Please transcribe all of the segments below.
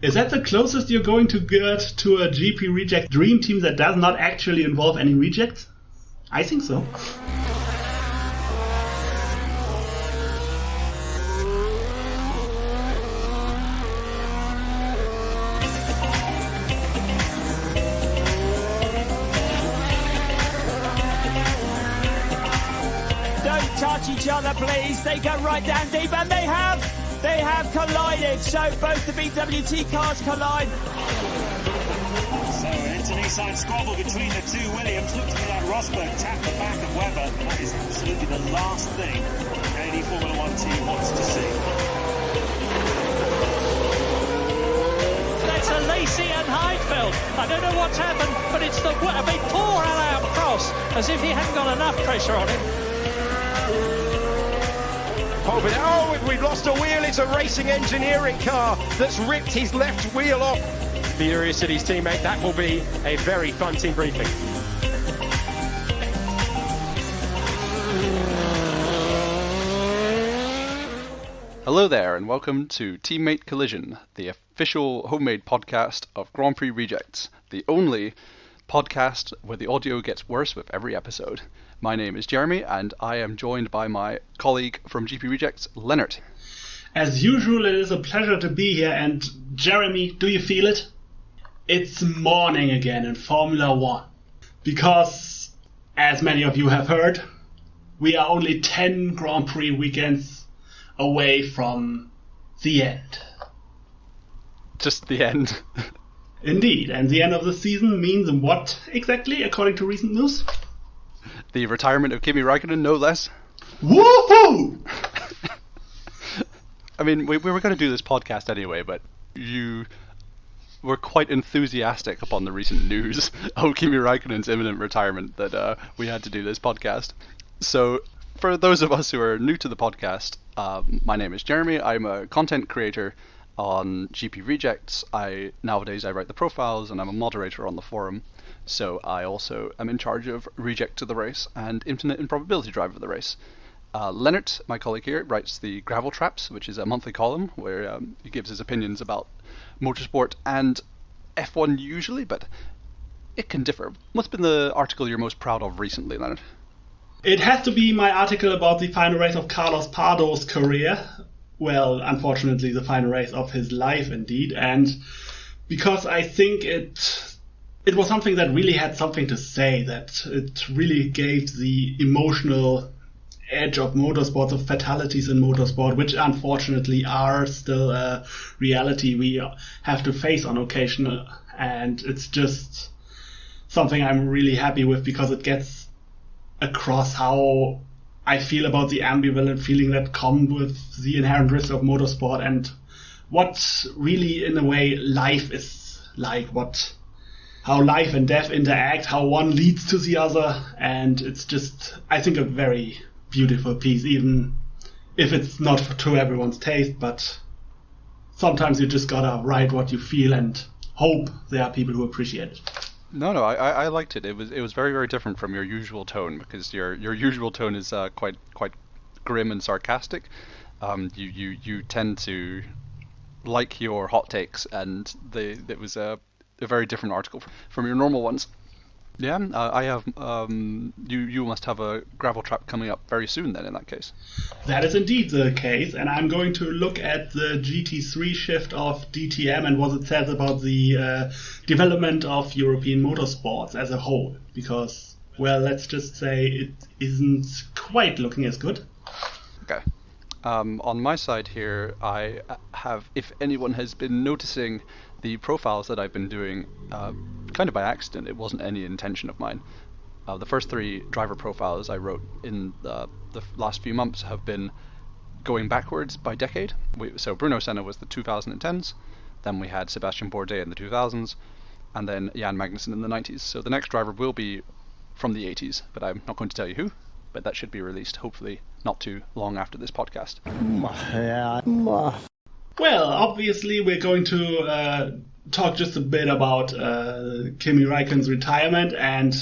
Is that the closest you're going to get to a GP Reject dream team that does not actually involve any rejects? I think so. Don't touch each other, please. They go right down deep, and they have collided. So both the BWT cars collide. So an internecine squabble between the two Williams. Looks like that Rosberg tapped the back of Webber. That is absolutely the last thing any Formula One team wants to see. That's a Lacey and Heidfeld. I don't know what's happened, but it's the big poor Alain Prost, as if he hadn't got enough pressure on him. Oh, we've lost a wheel. It's a racing engineering car that's ripped his left wheel off. Furious City's teammate. That will be a very fun team briefing. Hello there, and welcome to Teammate Collision, the official homemade podcast of Grand Prix Rejects, the only podcast where the audio gets worse with every episode. My name is Jeremy, and I am joined by my colleague from GP Rejects, Lennart. As usual, it is a pleasure to be here, and Jeremy, do you feel it? It's morning again in Formula One. Because, as many of you have heard, we are only 10 Grand Prix weekends away from the end. Just the end. Indeed, and the end of the season means what exactly, according to recent news? The retirement of Kimi Räikkönen, no less. Woohoo! I mean, we were going to do this podcast anyway, but you were quite enthusiastic upon the recent news of Kimi Räikkönen's imminent retirement that we had to do this podcast. So, for those of us who are new to the podcast, my name is Jeremy. I'm a content creator on GP Rejects. Nowadays I write the profiles and I'm a moderator on the forum. So I also am in charge of Reject to the Race and Infinite Improbability Drive of the Race. Lennart, my colleague here, writes the Gravel Traps, which is a monthly column where he gives his opinions about motorsport and F1 usually, but it can differ. What's been the article you're most proud of recently, Lennart? It has to be my article about the final race of Carlos Pardo's career. Well, unfortunately, the final race of his life, indeed. And because I think it was something that really had something to say, that it really gave the emotional edge of motorsports, of fatalities in motorsport, which unfortunately are still a reality we have to face on occasion. And it's just something I'm really happy with because it gets across how I feel about the ambivalent feeling that comes with the inherent risk of motorsport and what really, in a way, life is like, how life and death interact, how one leads to the other, and it's just, I think, a very beautiful piece, even if it's not to everyone's taste, but sometimes you just gotta write what you feel and hope there are people who appreciate it. No, I liked it. It was very, very different from your usual tone, because your usual tone is quite grim and sarcastic. You tend to like your hot takes, and it was a very different article from your normal ones. Yeah, I have. You must have a gravel trap coming up very soon. Then, in that case, that is indeed the case, and I'm going to look at the GT3 shift of DTM and what it says about the development of European motorsports as a whole. Because, well, let's just say it isn't quite looking as good. Okay. On my side here, I have, if anyone has been noticing the profiles that I've been doing, kind of by accident, it wasn't any intention of mine. The first 3 driver profiles I wrote in the last few months have been going backwards by decade. So Bruno Senna was the 2010s, then we had Sebastian Bourdais in the 2000s, and then Jan Magnussen in the 90s. So the next driver will be from the 80s, but I'm not going to tell you who, but that should be released hopefully not too long after this podcast. Well, obviously we're going to talk just a bit about Kimi Räikkönen's retirement, and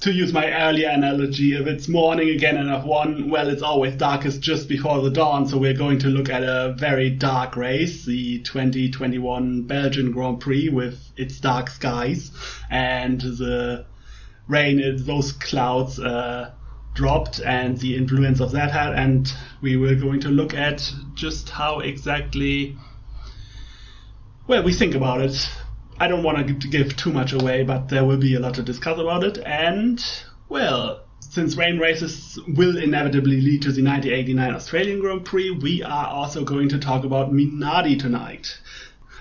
to use my earlier analogy, if it's morning again in F1, well, it's always darkest just before the dawn, so we're going to look at a very dark race, the 2021 Belgian Grand Prix with its dark skies, and the rain, those clouds dropped, and the influence of that had, and we were going to look at just how exactly, well, we think about it. I don't want to give too much away, but there will be a lot to discuss about it. And, well, since rain races will inevitably lead to the 1989 Australian Grand Prix, we are also going to talk about Minardi tonight.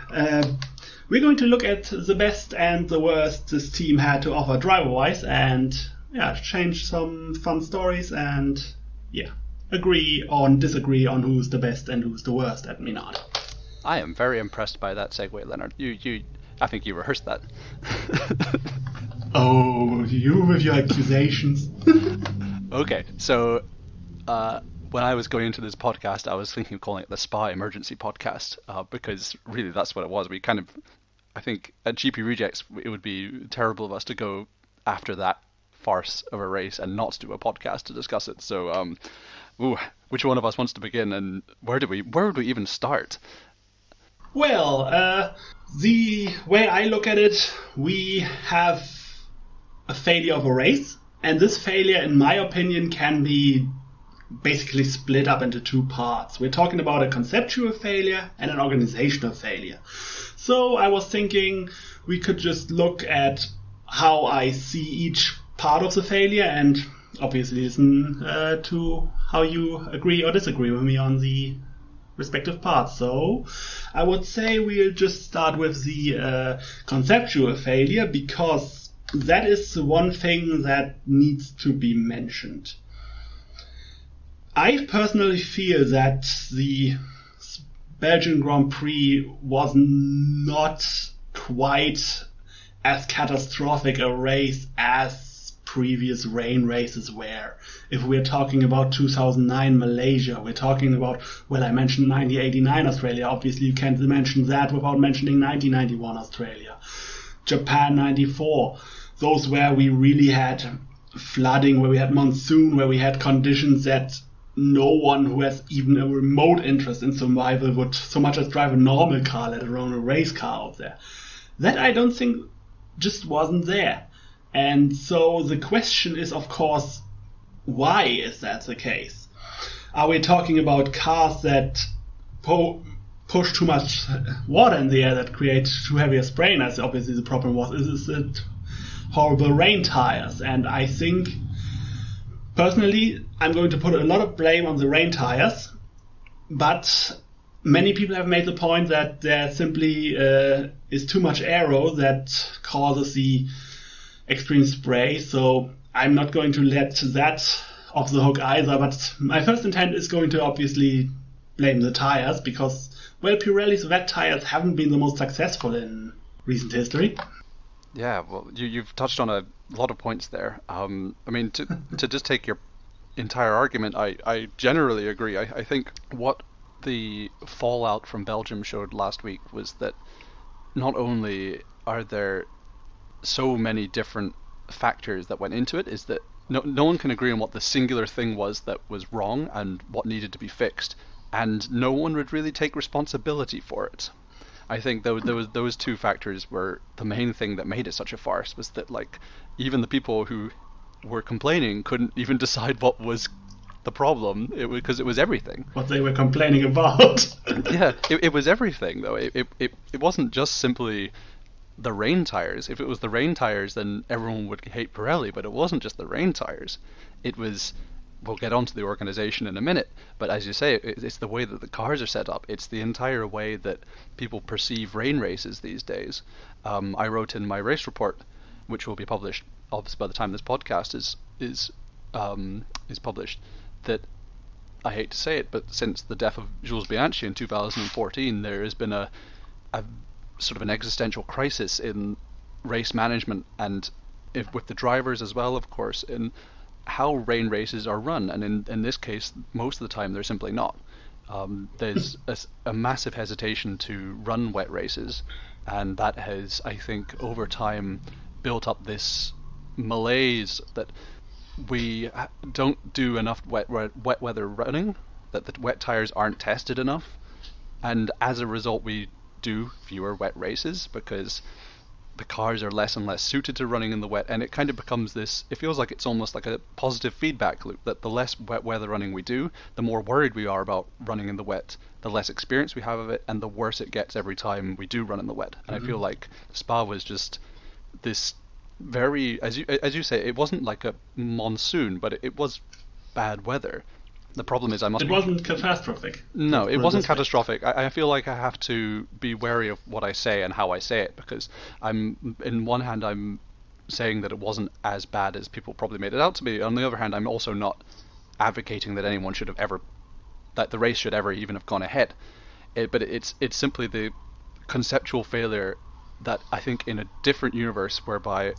We're going to look at the best and the worst this team had to offer driver-wise, and change some fun stories, and agree or disagree on who's the best and who's the worst at Minardi. I am very impressed by that segue, Lennart. I think you rehearsed that. Oh, you with your accusations. Okay, so when I was going into this podcast, I was thinking of calling it the Spa Emergency Podcast, because really that's what it was. I think at GP Rejects, it would be terrible of us to go after that farce of a race and not do a podcast to discuss it. So, which one of us wants to begin, and where would we even start? Well, the way I look at it, we have a failure of a race, and this failure, in my opinion, can be basically split up into two parts. We're talking about a conceptual failure and an organizational failure. So I was thinking we could just look at how I see each part of the failure, and obviously listen to how you agree or disagree with me on the respective parts. So I would say we'll just start with the conceptual failure, because that is the one thing that needs to be mentioned. I personally feel that the Belgian Grand Prix was not quite as catastrophic a race as previous rain races were. If we're talking about 2009 Malaysia, we're talking about, well, I mentioned 1989 Australia, obviously you can't mention that without mentioning 1991 Australia. Japan 94, those where we really had flooding, where we had monsoon, where we had conditions that no one who has even a remote interest in survival would so much as drive a normal car, let alone a race car out there. That I don't think just wasn't there. And so the question is, of course, why is that the case? Are we talking about cars that push too much water in the air, that create too heavy a spray? As obviously the problem was, is it horrible rain tires? And I think, personally, I'm going to put a lot of blame on the rain tires, but many people have made the point that there simply is too much aero that causes the extreme spray, so I'm not going to let that off the hook either, but my first intent is going to obviously blame the tires, because, well, Pirelli's wet tires haven't been the most successful in recent history. Yeah, well, you've touched on a lot of points there. I mean, to just take your entire argument, I generally agree. I think what the fallout from Belgium showed last week was that not only are there so many different factors that went into it, is that no one can agree on what the singular thing was that was wrong and what needed to be fixed, and no one would really take responsibility for it. I think those two factors were the main thing that made it such a farce, was that, like, even the people who were complaining couldn't even decide what was the problem, because it was everything. What they were complaining about. Yeah, it was everything, though. It wasn't just simply the rain tires. If it was the rain tires, then everyone would hate Pirelli, but it wasn't just the rain tires. It was, we'll get onto the organization in a minute, but as you say, it's the way that the cars are set up. It's the entire way that people perceive rain races these days. I wrote in my race report, which will be published obviously by the time this podcast is published, that, I hate to say it, but since the death of Jules Bianchi in 2014, there has been a sort of an existential crisis in race management, and with the drivers as well, of course, in how rain races are run. And in this case, most of the time they're simply not. There's a massive hesitation to run wet races, and that has, I think, over time built up this malaise that we don't do enough wet weather running, that the wet tires aren't tested enough, and as a result we do fewer wet races because the cars are less and less suited to running in the wet, and it kind of becomes this, it feels like it's almost like a positive feedback loop, that the less wet weather running we do, the more worried we are about running in the wet, the less experience we have of it, and the worse it gets every time we do run in the wet. And I feel like Spa was just this very, as you say, it wasn't like a monsoon, but it was bad weather. The problem is It wasn't catastrophic. No, it wasn't catastrophic. I feel like I have to be wary of what I say and how I say it, because in one hand I'm saying that it wasn't as bad as people probably made it out to be. On the other hand, I'm also not advocating that anyone should have ever, that the race should ever even have gone ahead. But it's simply the conceptual failure that I think in a different universe, whereby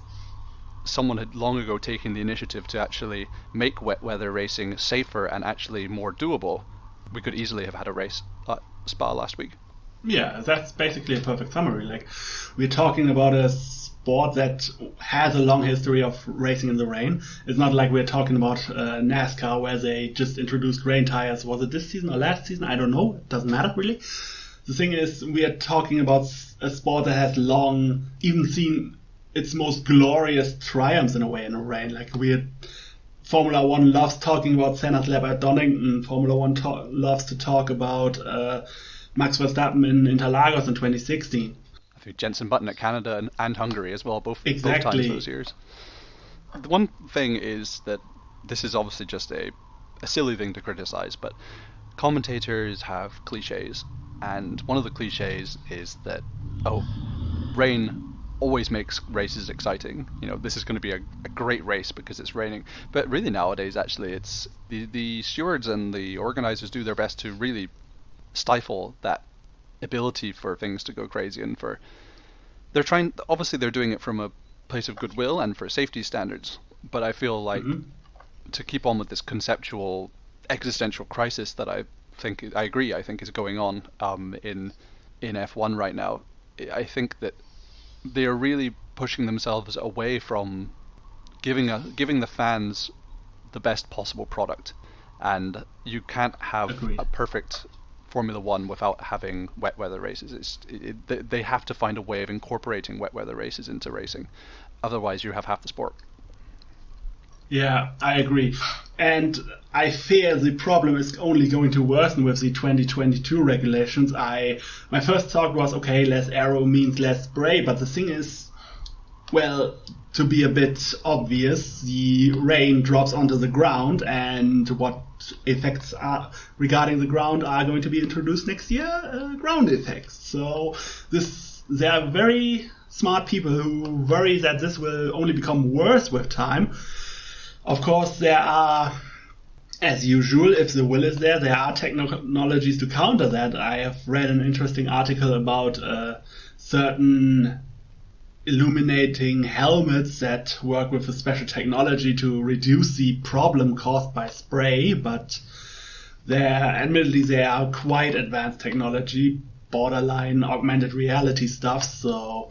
someone had long ago taken the initiative to actually make wet weather racing safer and actually more doable, we could easily have had a race at Spa last week. Yeah, that's basically a perfect summary. Like, we're talking about a sport that has a long history of racing in the rain. It's not like we're talking about NASCAR, where they just introduced rain tires. Was it this season or last season? I don't know. It doesn't matter really. The thing is, we are talking about a sport that has long, even seen its most glorious triumphs in a way in the rain. Like, Formula One loves talking about Senna's lap at Donington. Formula One loves to talk about Max Verstappen in Interlagos in 2016. I think Jenson Button at Canada and Hungary as well, both times those years. The one thing is that this is obviously just a silly thing to criticize, but commentators have cliches, and one of the cliches is that, rain always makes races exciting. You know, this is going to be a great race because it's raining. But really nowadays, actually, it's the stewards and the organizers do their best to really stifle that ability for things to go crazy, and they're doing it from a place of goodwill and for safety standards. But I feel like to keep on with this conceptual existential crisis that I think is going on in F1 right now, I think that they are really pushing themselves away from giving the fans the best possible product, and you can't have a perfect Formula One without having wet weather races. They have to find a way of incorporating wet weather races into racing, otherwise you have half the sport. Yeah, I agree. And I fear the problem is only going to worsen with the 2022 regulations. My first thought was, okay, less aero means less spray, but the thing is, well, to be a bit obvious, the rain drops onto the ground, and what effects are regarding the ground are going to be introduced next year? Ground effects. So there are very smart people who worry that this will only become worse with time. Of course, there are, as usual, if the will is there are technologies to counter that. I have read an interesting article about certain illuminating helmets that work with a special technology to reduce the problem caused by spray, but admittedly they are quite advanced technology, borderline augmented reality stuff, so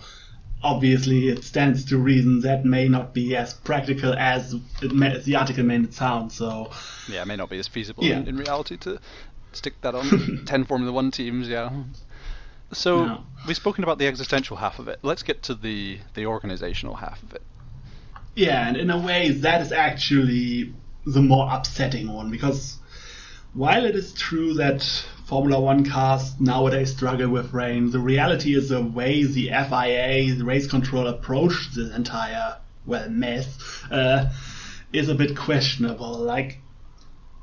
obviously it stands to reason that may not be as practical as the article made it sound. So yeah, it may not be as feasible in reality to stick that on 10 Formula One teams. So we've spoken about the existential half of it. Let's get to the organizational half of it. Yeah, and in a way that is actually the more upsetting one, because while it is true that Formula One cars nowadays struggle with rain, the reality is the way the FIA, the race control, approached this entire mess is a bit questionable. Like,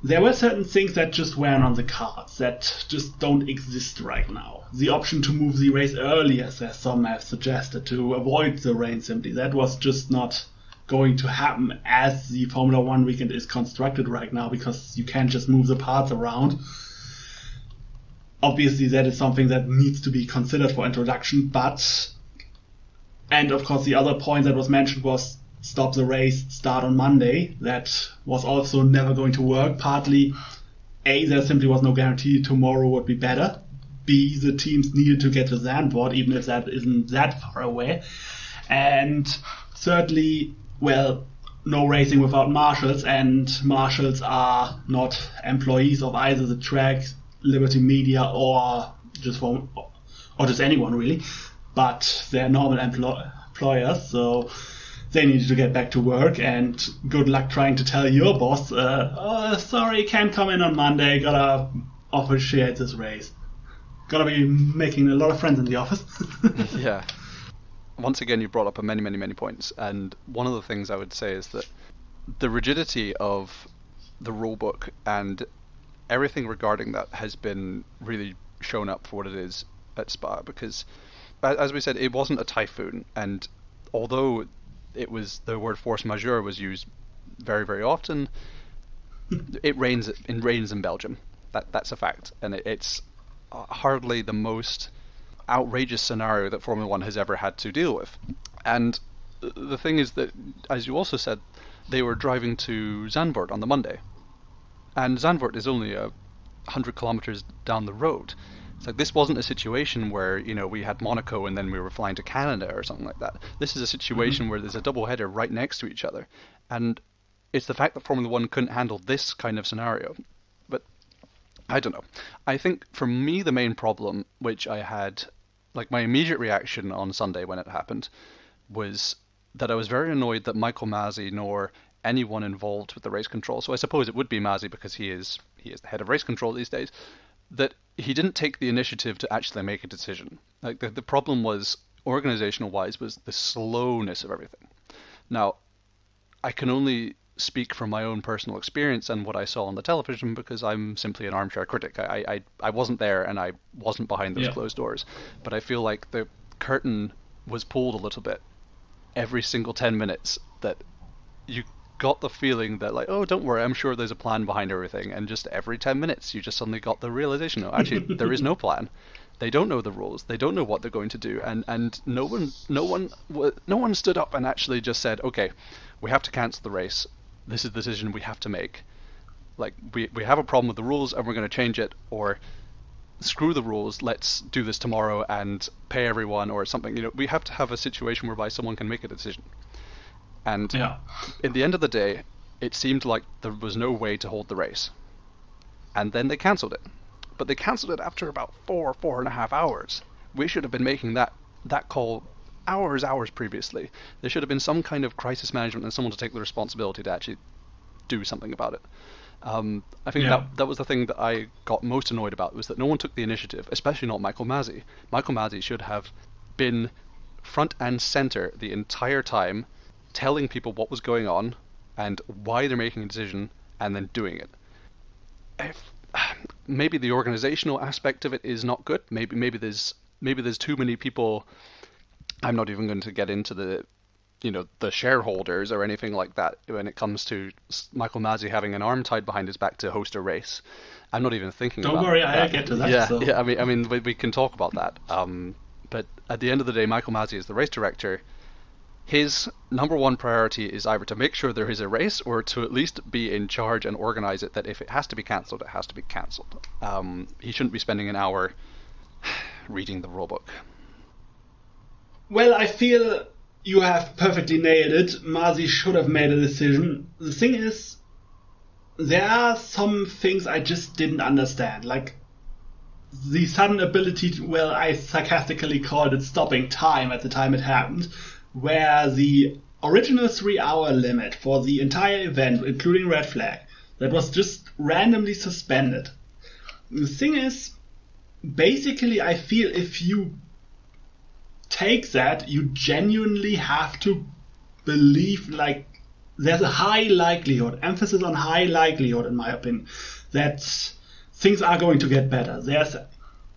there were certain things that just weren't on the cards, that just don't exist right now. The option to move the race earlier, as some have suggested, to avoid the rain simply, that was just not going to happen as the Formula One weekend is constructed right now, because you can't just move the parts around. Obviously that is something that needs to be considered for introduction, and of course the other point that was mentioned was stop the race, start on Monday. That was also never going to work. Partly, A, there simply was no guarantee tomorrow would be better. B, the teams needed to get to Zandvoort, even if that isn't that far away. And thirdly, well, no racing without marshals, and marshals are not employees of either the track, Liberty Media, or just anyone really, but they're normal employers, so they need to get back to work, and good luck trying to tell your boss, sorry, can't come in on Monday, gotta officiate this race. Gotta be making a lot of friends in the office. Yeah. Once again, you brought up many, many, many points, and one of the things I would say is that the rigidity of the rulebook and everything regarding that has been really shown up for what it is at Spa, because, as we said, it wasn't a typhoon, and although the word force majeure was used very, very often, it rains in Belgium. That's a fact, and it's hardly the most outrageous scenario that Formula One has ever had to deal with. And the thing is that, as you also said, they were driving to Zandvoort on the Monday, and Zandvoort is only 100 kilometers down the road. It's like, this wasn't a situation where, we had Monaco and then we were flying to Canada or something like that. This is a situation where there's a double header right next to each other, and it's the fact that Formula One couldn't handle this kind of scenario. But I don't know. I think for me the main problem, which I had, like, my immediate reaction on Sunday when it happened, was that I was very annoyed that Michael Masi nor anyone involved with the race control, so I suppose it would be Masi because he is the head of race control these days, that he didn't take the initiative to actually make a decision. Like, the problem was, organizational wise, was the slowness of everything. Now, I can only speak from my own personal experience and what I saw on the television, because I'm simply an armchair critic. I wasn't there and I wasn't behind those closed doors, but I feel like the curtain was pulled a little bit every single 10 minutes, that you got the feeling that, like, oh, don't worry, I'm sure there's a plan behind everything, and just every 10 minutes you just suddenly got the realization, no, actually there is no plan. They don't know the rules, they don't know what they're going to do, and no one stood up and actually just said, okay, we have to cancel the race, this is the decision we have to make. Like, we have a problem with the rules and we're going to change it, or screw the rules, let's do this tomorrow and pay everyone or something. We have to have a situation whereby someone can make a decision. And in the end of the day, it seemed like there was no way to hold the race. And then they cancelled it. But they cancelled it after about 4.5 hours. We should have been making that call hours previously. There should have been some kind of crisis management and someone to take the responsibility to actually do something about it. I think that was the thing that I got most annoyed about, was that no one took the initiative, especially not Michael Masi. Michael Masi should have been front and center the entire time, telling people what was going on and why they're making a decision, and then doing it. Maybe the organizational aspect of it is not good. Maybe there's too many people. I'm not even going to get into the shareholders or anything like that when it comes to Michael Masi having an arm tied behind his back to host a race. I'm not even thinking about that. Don't worry, I'll get to that. Yeah. I mean, we can talk about that. But at the end of the day, Michael Masi is the race director. His number one priority is either to make sure there is a race, or to at least be in charge and organize it, that if it has to be cancelled, it has to be cancelled. He shouldn't be spending an hour reading the rulebook. Well, I feel you have perfectly nailed it. Masi should have made a decision. The thing is, there are some things I just didn't understand. Like, the sudden ability to, well, I sarcastically called it stopping time at the time it happened, where the original 3-hour limit for the entire event, including red flag, that was just randomly suspended. The thing is, basically I feel if you take that, you genuinely have to believe, like, there's a high likelihood, emphasis on high likelihood in my opinion, that things are going to get better. There's,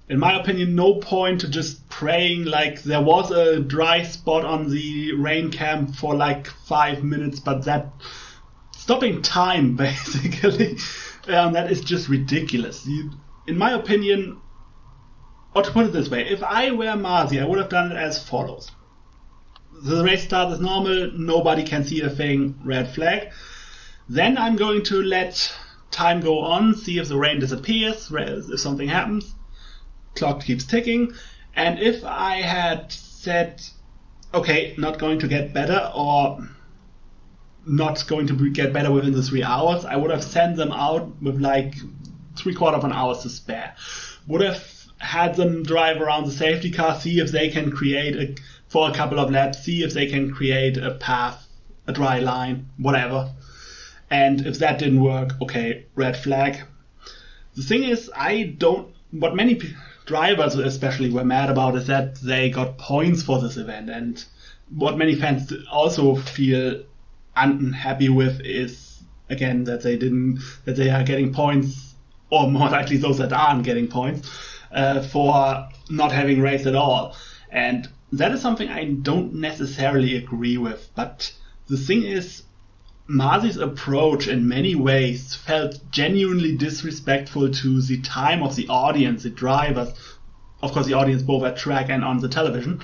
in my opinion, no point to just praying. Like, there was a dry spot on the rain cam for like 5 minutes, but that stopping time, basically, that is just ridiculous. In my opinion, or to put it this way, if I were Masi, I would have done it as follows. The race starts as normal, nobody can see a thing, red flag. Then I'm going to let time go on, see if the rain disappears, if something happens. Clock keeps ticking. And if I had said, okay, not going to get better, or not going to get better within the 3 hours, I would have sent them out with like 3/4 of an hour to spare. Would have had them drive around the safety car, see if they can create for a couple of laps, see if they can create a path, a dry line, whatever. And if that didn't work, okay, red flag. The thing is, what many drivers especially were mad about is that they got points for this event, and what many fans also feel unhappy with is, again, that they are getting points, or more likely those that aren't getting points, for not having raced at all. And that is something I don't necessarily agree with, but the thing is, Masi's approach in many ways felt genuinely disrespectful to the time of the audience, the drivers, of course the audience both at track and on the television,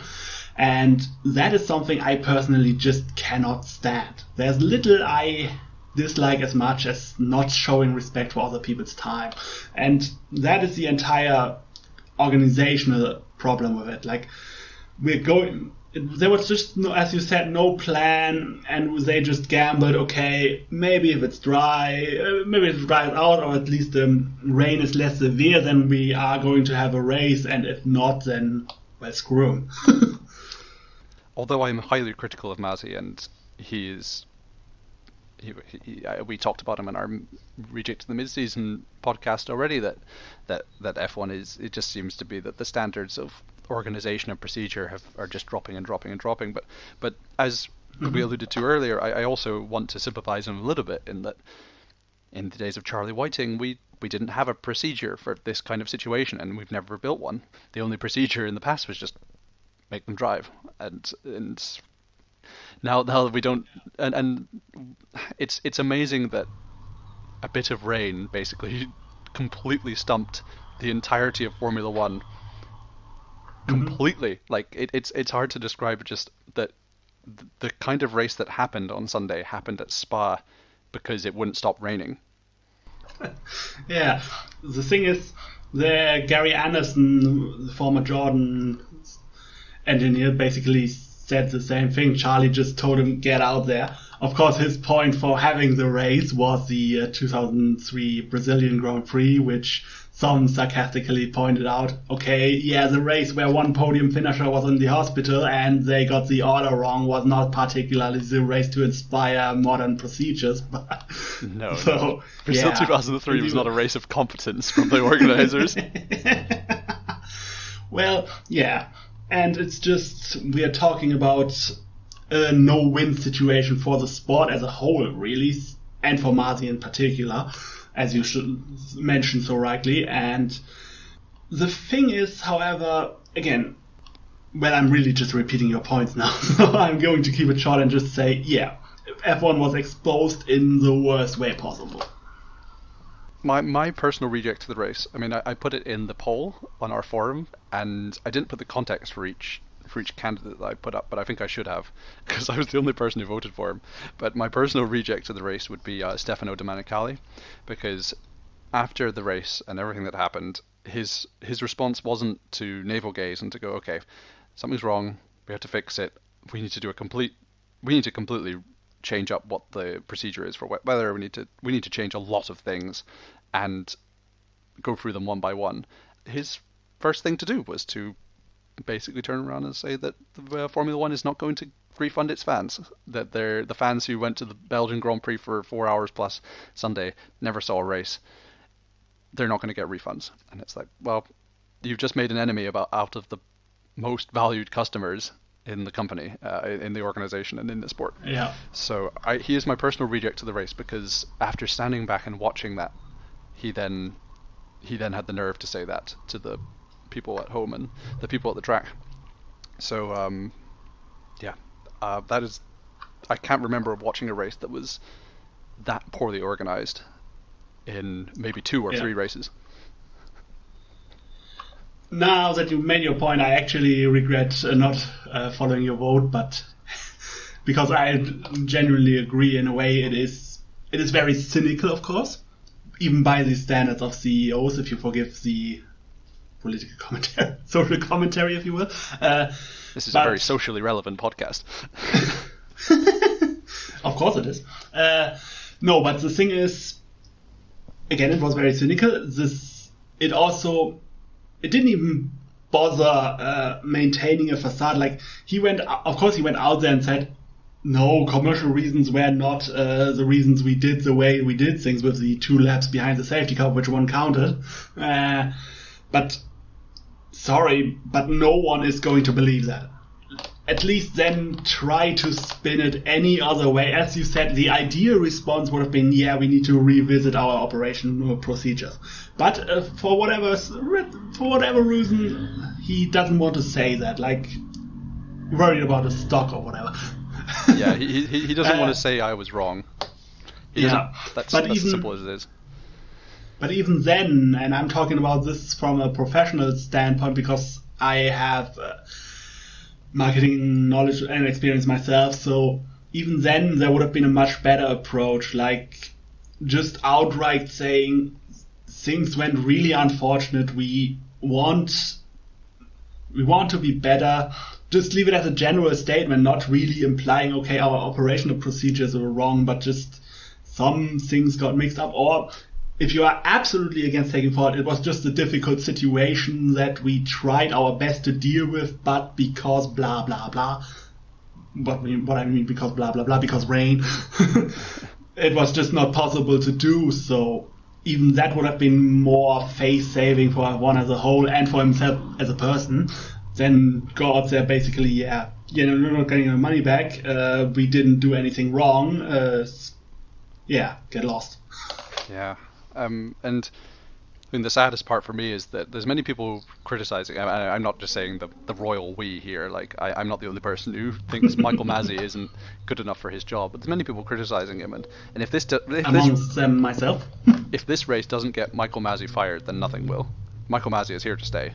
and that is something I personally just cannot stand. There's little I dislike as much as not showing respect for other people's time, and that is the entire organizational problem with it. Like, there was just, as you said, no plan, and they just gambled, okay, maybe if it's dry, maybe it dries out, or at least the rain is less severe, then we are going to have a race, and if not, then, well, screw him. Although I'm highly critical of Masi, and we talked about him in our Reject to the Mid-Season podcast already, that F1 it just seems to be that the standards of organization and procedure are just dropping. But as we alluded to earlier, I also want to sympathize him a little bit in that in the days of Charlie Whiting, we didn't have a procedure for this kind of situation, and we've never built one. The only procedure in the past was just make them drive, and now we don't, and it's amazing that a bit of rain basically completely stumped the entirety of Formula One. Completely. Like, it's hard to describe, just that the kind of race that happened on Sunday happened at Spa because it wouldn't stop raining. Yeah, the thing is, Gary Anderson, the former Jordan engineer, basically said the same thing. Charlie just told him, get out there. Of course, his point for having the race was the 2003 Brazilian Grand Prix, which some sarcastically pointed out, okay, yeah, the race where one podium finisher was in the hospital and they got the order wrong was not particularly the race to inspire modern procedures. But no. Brazil 2003 was not a race of competence from the organizers. Well, yeah. And it's just, we are talking about a no-win situation for the sport as a whole, really, and for Masi in particular, as you should mention so rightly. And the thing is, however, again, well, I'm really just repeating your points now, so I'm going to keep it short and just say, yeah, F1 was exposed in the worst way possible. My personal reject to the race, I mean, I put it in the poll on our forum, and I didn't put the context for each candidate that I put up, but I think I should have, because I was the only person who voted for him. But my personal reject to the race would be Stefano Domenicali, because after the race and everything that happened, his response wasn't to navel gaze and to go, okay, something's wrong, we have to fix it, we need to completely change up what the procedure is for weather, we need to change a lot of things and go through them one by one. His first thing to do was to basically turn around and say that the Formula One is not going to refund its fans, that the fans who went to the Belgian Grand Prix for 4 hours plus Sunday never saw a race, they're not going to get refunds. And it's like, well, you've just made an enemy out of the most valued customers in the company, in the organization, and in the sport. Yeah. So he is my personal reject to the race, because after standing back and watching that, he then had the nerve to say that to the people at home and the people at the track. So that is, I can't remember watching a race that was that poorly organized in maybe 2 or 3 races. Now that you made your point, I actually regret not following your vote, but because I genuinely agree, in a way it is very cynical, of course, even by the standards of CEOs, if you forgive the political commentary, social commentary, if you will. This is a very socially relevant podcast. Of course it is. No, but the thing is, again, it was very cynical. It didn't even bother maintaining a facade. Like, he went out there and said, no, commercial reasons were not the reasons we did the way we did things with the 2 laps behind the safety car, which one counted. But sorry, but no one is going to believe that. At least then try to spin it any other way. As you said, the ideal response would have been, yeah, we need to revisit our operational procedures. But for whatever reason, he doesn't want to say that, like, worried about the stock or whatever. Yeah, he doesn't want to say I was wrong. That's as simple as it is. But even then, and I'm talking about this from a professional standpoint because I have marketing knowledge and experience myself, so even then there would have been a much better approach, like just outright saying things went really unfortunate, we want to be better. Just leave it as a general statement, not really implying, okay, our operational procedures were wrong, but just some things got mixed up. Or if you are absolutely against taking fault, it was just a difficult situation that we tried our best to deal with, but because blah, blah, blah. What I mean because blah, blah, blah, because rain. It was just not possible to do, so even that would have been more face-saving for F1 as a whole and for himself as a person. Then go out there basically, we're not getting our money back. We didn't do anything wrong. Get lost. Yeah. And I mean, the saddest part for me is that there's many people criticizing. I'm not just saying the royal we here. Like, I'm not the only person who thinks Michael Masi isn't good enough for his job. But there's many people criticizing him. And if amongst them myself, if this race doesn't get Michael Masi fired, then nothing will. Michael Masi is here to stay.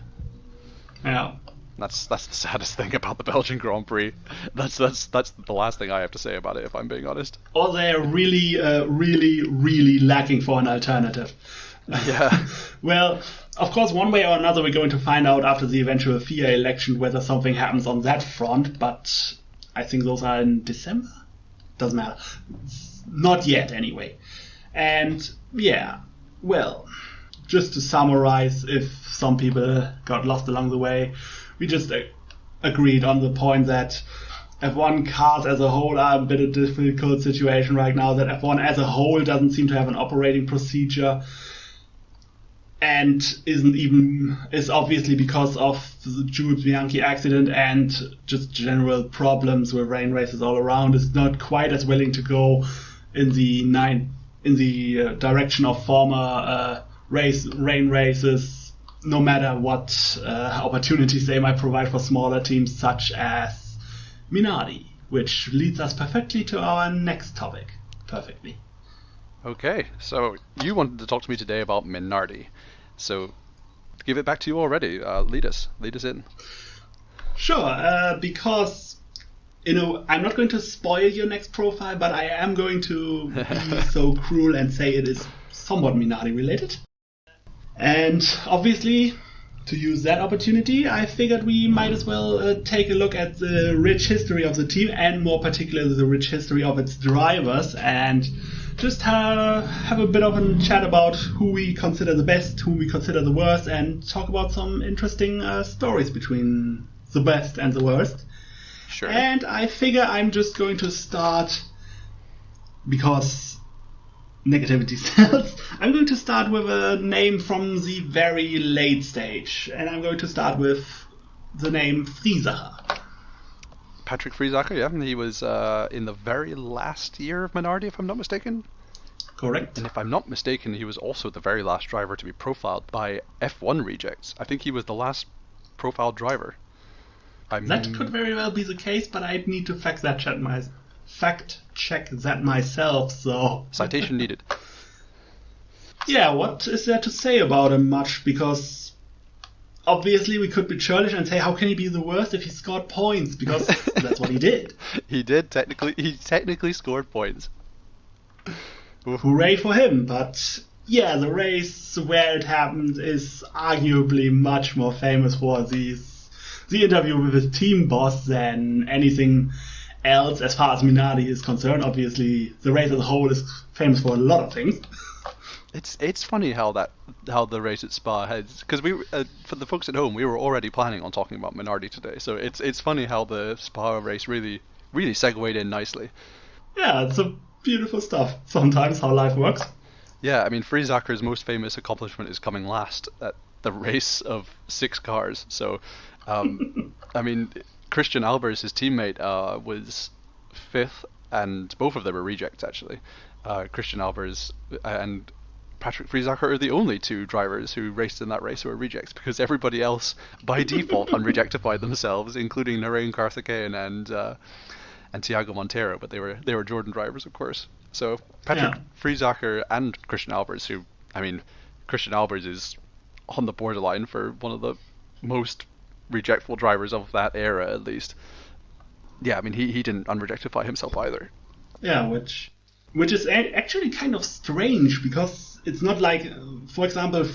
Yeah. That's the saddest thing about the Belgian Grand Prix. That's the last thing I have to say about it, if I'm being honest. Or they're really, really, really lacking for an alternative. Yeah. Well, of course, one way or another, we're going to find out after the eventual FIA election whether something happens on that front. But I think those are in December. Doesn't matter. Not yet, anyway. And yeah, well, just to summarize, if some people got lost along the way, we just agreed on the point that F1 cars as a whole are a bit of a difficult situation right now, that F1 as a whole doesn't seem to have an operating procedure and is obviously because of the Jules Bianchi accident and just general problems with rain races all around, is not quite as willing to go in the direction of former rain races, no matter what opportunities they might provide for smaller teams such as Minardi, which leads us perfectly to our next topic. Perfectly. Okay, so you wanted to talk to me today about Minardi. So, give it back to you already. Lead us in. Sure, because, I'm not going to spoil your next profile, but I am going to be so cruel and say it is somewhat Minardi related. And obviously, to use that opportunity, I figured we might as well take a look at the rich history of the team, and more particularly the rich history of its drivers, and just have a bit of a chat about who we consider the best, who we consider the worst, and talk about some interesting stories between the best and the worst. Sure. And I figure I'm just going to start, because negativity sells, I'm going to start with a name from the very late stage, and I'm going to start with the name Friesacher. Patrick Friesacher, yeah, he was in the very last year of Minardi, if I'm not mistaken. Correct. And if I'm not mistaken, he was also the very last driver to be profiled by F1 rejects. I think he was the last profiled driver. That could very well be the case, but I'd need to fact check that myself, so... Citation needed. Yeah, what is there to say about him much? Because obviously we could be churlish and say, how can he be the worst if he scored points? Because that's what he did. He technically scored points. Hooray for him, but yeah, the race where it happened is arguably much more famous for the interview with his team boss than anything else as far as Minardi is concerned. Obviously, the race as a whole is famous for a lot of things. It's funny how the race at Spa heads, because we for the folks at home, we were already planning on talking about Minardi today. So it's funny how the Spa race really segued in nicely. Yeah, it's a beautiful stuff. Sometimes how life works. Yeah, I mean, Friesacher's most famous accomplishment is coming last at the race of 6 cars. So, I mean, Christian Albers, his teammate, was 5th, and both of them were rejects actually. Christian Albers and Patrick Friesacher are the only 2 drivers who raced in that race who were rejects, because everybody else, by default, unrejectified themselves, including Narain Karthikeyan and Thiago Monteiro, but they were Jordan drivers, of course. So Patrick Friesacher and Christian Albers, who, I mean, Christian Albers is on the borderline for one of the most rejectful drivers of that era, at least. Yeah, I mean, he didn't unrejectify himself either. Yeah, which is actually kind of strange, because it's not like, for example,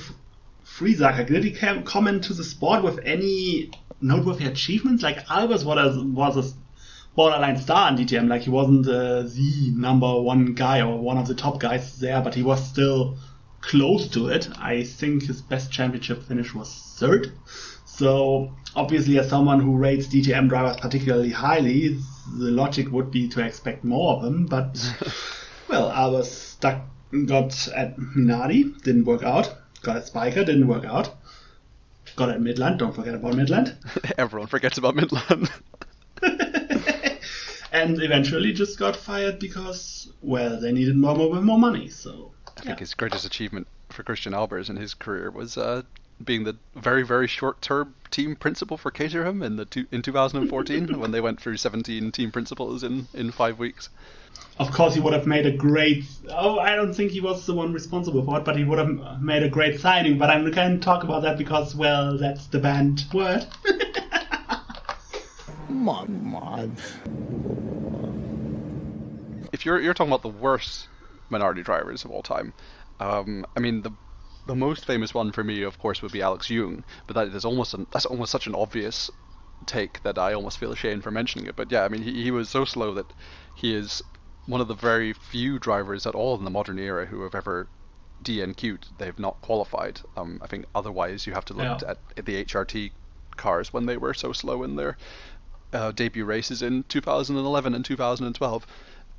Friesacher, did he come into the sport with any noteworthy achievements? Like, Albers was a borderline star in DTM, like he wasn't the number 1 guy or one of the top guys there, but he was still close to it. I think his best championship finish was 3rd. So obviously, as someone who rates DTM drivers particularly highly, the logic would be to expect more of him. But well, Albers got at Minardi, didn't work out. Got at Spiker, didn't work out. Got at Midland, don't forget about Midland. Everyone forgets about Midland. And eventually just got fired because, well, they needed more money. So I think his greatest achievement for Christian Albers in his career was being the very, very short-term team principal for Caterham in 2014 when they went through 17 team principals in 5 weeks. Of course, he would have made a great... I don't think he was the one responsible for it, but he would have made a great signing. But I'm not going to talk about that because, well, that's the banned word. If you're talking about the worst Minardi drivers of all time, I mean, the most famous one for me, of course, would be Alex Yoong, but that's almost such an obvious take that I almost feel ashamed for mentioning it. But yeah, I mean, he was so slow that he is one of the very few drivers at all in the modern era who have ever DNQ'd. They've not qualified. I think otherwise you have to look at the HRT cars when they were so slow in their debut races in 2011 and 2012.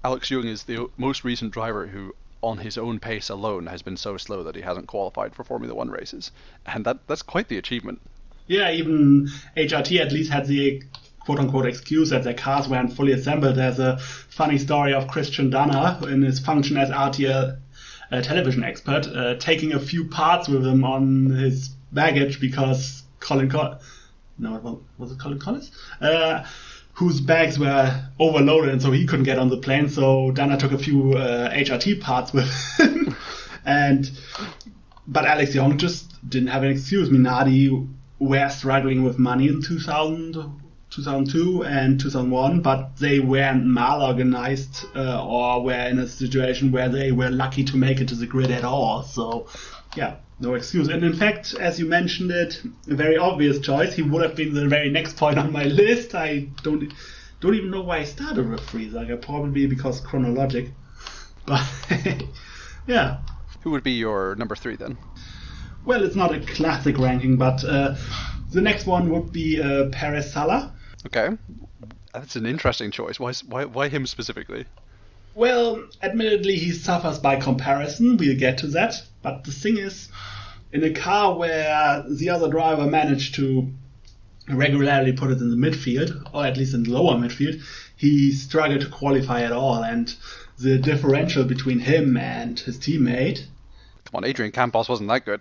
Alex Yoong is the most recent driver who, on his own pace alone, has been so slow that he hasn't qualified for Formula 1 races. And that's quite the achievement. Yeah, even HRT at least had the quote-unquote excuse that their cars weren't fully assembled. There's a funny story of Christian Danner in his function as RTL television expert, taking a few parts with him on his baggage because Colin Collins, whose bags were overloaded, and so he couldn't get on the plane. So Danner took a few HRT parts with him, but Alex Yoong just didn't have an excuse. Minardi were struggling with money in 2002 and 2001, but they weren't mal-organized or were in a situation where they were lucky to make it to the grid at all. So, yeah, no excuse. And in fact, as you mentioned it, a very obvious choice. He would have been the very next point on my list. I don't even know why I started with Friesacher, probably because chronologic. But, yeah. Who would be your number 3 then? Well, it's not a classic ranking, but the next one would be Perez Sala. Okay, that's an interesting choice. Why him specifically? Well, admittedly, he suffers by comparison. We'll get to that. But the thing is, in a car where the other driver managed to regularly put it in the midfield, or at least in the lower midfield, he struggled to qualify at all. And the differential between him and his teammate... Come on, Adrian Campos wasn't that good.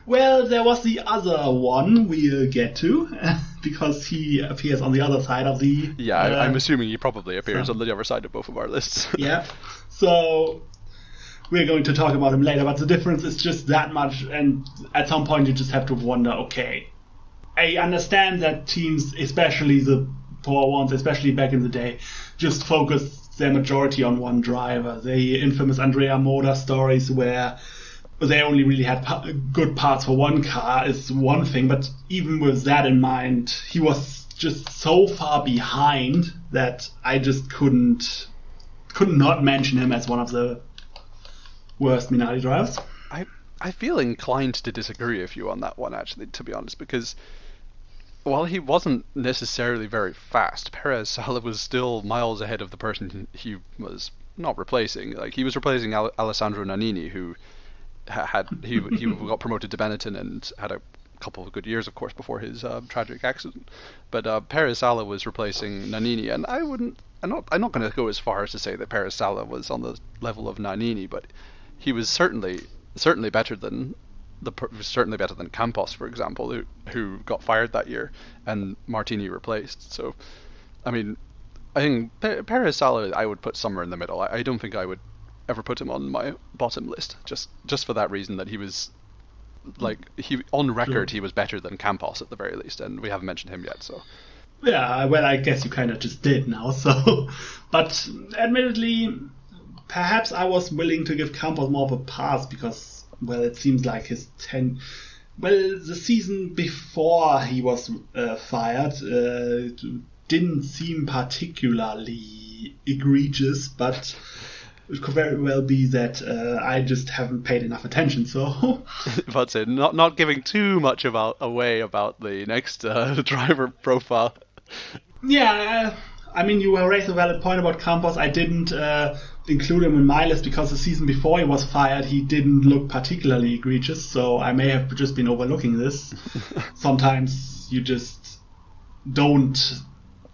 Well, there was the other one we'll get to, because he appears on the other side of the... Yeah, I'm assuming he probably appears on the other side of both of our lists. Yeah, so we're going to talk about him later, but the difference is just that much, and at some point you just have to wonder, okay, I understand that teams, especially the poor ones, especially back in the day, just focused their majority on one driver. The infamous Andrea Moda stories where they only really had good parts for one car is one thing, but even with that in mind, he was just so far behind that I just could not mention him as one of the worst Minardi drivers. I feel inclined to disagree with you on that one, actually, to be honest, because while he wasn't necessarily very fast, Perez Sala was still miles ahead of the person he was not replacing. Like, he was replacing Alessandro Nannini, who he got promoted to Benetton and had a couple of good years, of course, before his tragic accident. But Perez Sala was replacing Nannini, and I'm not going to go as far as to say that Perez Sala was on the level of Nannini, but he was certainly better than Campos, for example, who got fired that year and Martini replaced. So, I mean, I think Perez Sala I would put somewhere in the middle. I don't think I would ever put him on my bottom list, just for that reason that he was, like, on record he was better than Campos at the very least, and we haven't mentioned him yet. So yeah, well, I guess you kind of just did now. So, but admittedly, perhaps I was willing to give Campos more of a pass because, well, it seems like the season before he was fired didn't seem particularly egregious, but it could very well be that I just haven't paid enough attention. So, but not giving too much away about the next driver profile. Yeah, I mean, you raised a valid point about Campos. I didn't include him in my list because the season before he was fired, he didn't look particularly egregious. So I may have just been overlooking this. Sometimes you just don't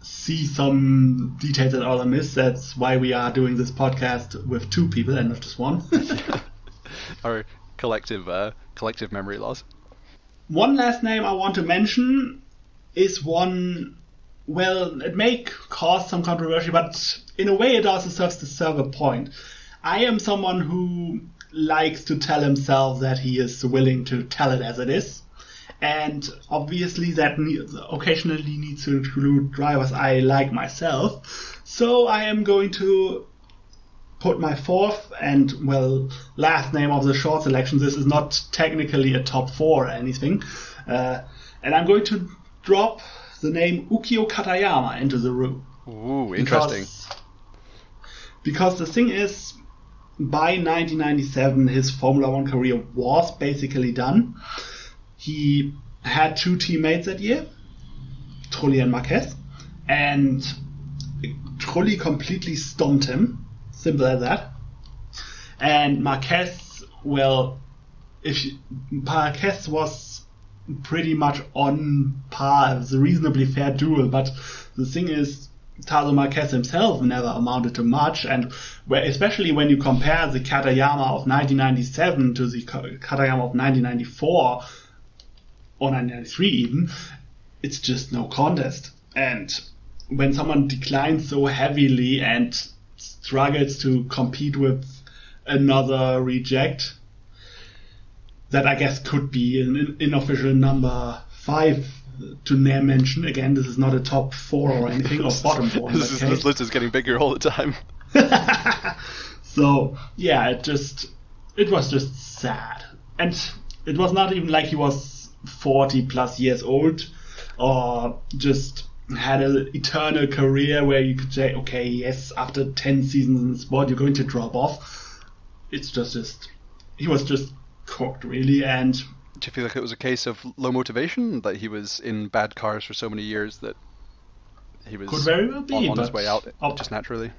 see some details that others miss. That's why we are doing this podcast with two people and not just one. Our collective memory loss. One last name I want to mention is one. Well, it may cause some controversy, but in a way it also serves to serve a point. I am someone who likes to tell himself that he is willing to tell it as it is. And obviously that occasionally needs to include drivers I like myself. So I am going to put my fourth and, well, last name of the short selection. This is not technically a top four or anything. And I'm going to drop the name Ukio Katayama into the room. Ooh, interesting. Because the thing is, by 1997, his Formula One career was basically done. He had two teammates that year, Trulli and Marquez, and Trulli completely stomped him. Simple as that. And Marquez, well, Marquez was pretty much on par. It was a reasonably fair duel, but the thing is, Tazo Marquez himself never amounted to much, and especially when you compare the Katayama of 1997 to the Katayama of 1994 or 1993 even, it's just no contest. And when someone declines so heavily and struggles to compete with another reject, that I guess could be an unofficial number 5 to mention. Again, this is not a top 4 or anything, or bottom 4. This list is getting bigger all the time. So, yeah, it was just sad. And it was not even like he was 40 plus years old, or just had an eternal career where you could say, okay, yes, after 10 seasons in the sport, you're going to drop off. It's just he was just cooked, really. And do you feel like it was a case of low motivation, that he was in bad cars for so many years that he was could very well be, on his way out just naturally?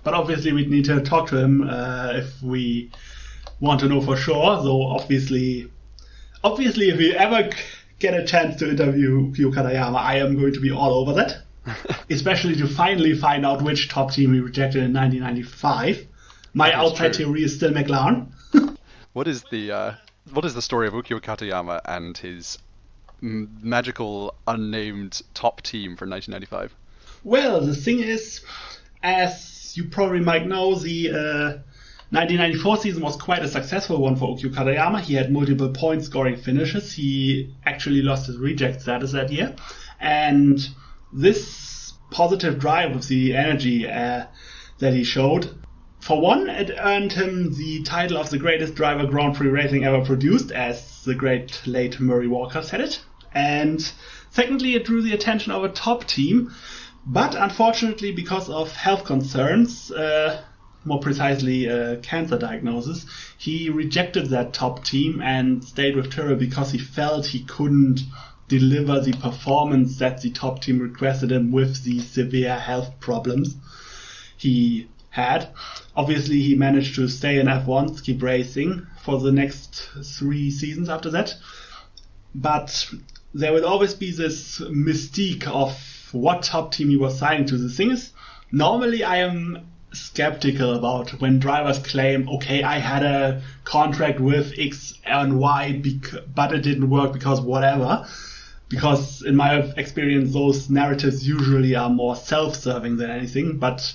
But obviously we'd need to talk to him if we want to know for sure. So obviously if we ever get a chance to interview Ukio Katayama, I am going to be all over that. Especially to finally find out which top team he rejected in 1995. My outside theory is still McLaren. What is the story of Ukio Katayama and his magical unnamed top team for 1995? Well, the thing is, as you probably might know, the 1994 season was quite a successful one for Ukio Katayama. He had multiple point scoring finishes. He actually lost his reject status that year. And this positive drive with the energy that he showed, for one, it earned him the title of the greatest driver Grand Prix racing ever produced, as the great late Murray Walker said it. And Secondly, it drew the attention of a top team, but unfortunately, because of health concerns, more precisely cancer diagnosis, he rejected that top team and stayed with Tyrrell because he felt he couldn't deliver the performance that the top team requested him with the severe health problems he had. Obviously, he managed to stay in F1, keep racing for the next 3 seasons after that. But there will always be this mystique of what top team he was signing to. The thing is, normally I am skeptical about when drivers claim, okay, I had a contract with X and Y, but it didn't work because whatever. Because in my experience, those narratives usually are more self-serving than anything. But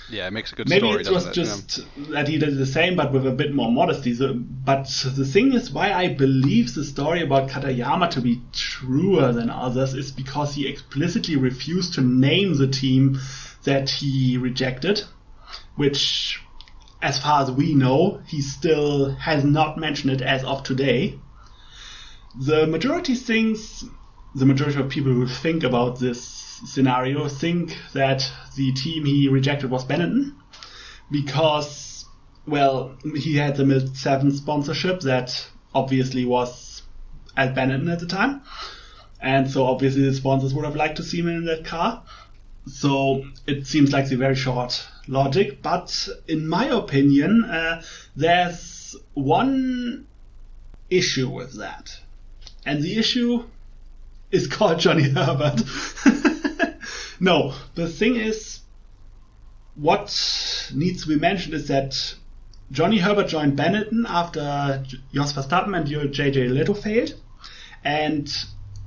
yeah, it makes a good maybe story, it was just that he did the same, but with a bit more modesty. But the thing is, why I believe the story about Katayama to be truer than others is because he explicitly refused to name the team that he rejected, which, as far as we know, he still has not mentioned it as of today. The majority of people who think about this scenario think that the team he rejected was Benetton because, well, he had the Mil7 sponsorship that obviously was at Benetton at the time, and so obviously the sponsors would have liked to see him in that car. So it seems like the very short logic, but in my opinion, there's one issue with that, and the issue is called Johnny Herbert. No, the thing is, what needs to be mentioned is that Johnny Herbert joined Benetton after Jos Verstappen and JJ Leto failed, and